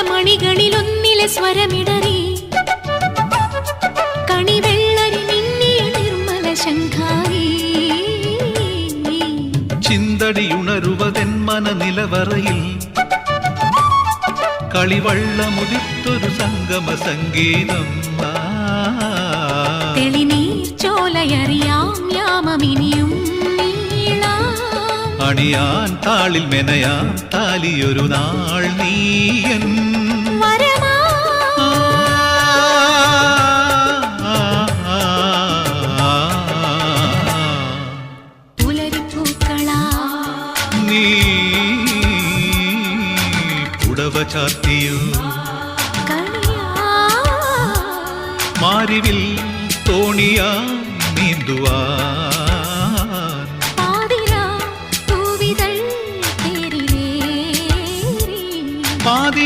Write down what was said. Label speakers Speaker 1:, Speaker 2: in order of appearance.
Speaker 1: മണികളിലൊന്നിലെ സ്വരമിടറി കണിവെള്ളരി മിന്നിയ നിർമ്മല ശങ്കാരി
Speaker 2: ചിന്തടിയുണരുവതെന്മന നിലവറയിൽ കളിവള്ളമുതിർത്തൊരു സംഗമ സംഗീതം
Speaker 1: തെളിനീർ ചോലയറിയാം യാമമിനിയും
Speaker 2: അണിയാൻ താളിൽ മെനയാൻ താലിയൊരു നാൾ നീയൻ
Speaker 1: പുലരിപ്പൂക്കളാ
Speaker 2: നീ പുടവ ചാർത്തിയോ മാരിവിൽ തോണിയാ നീന്തുവാ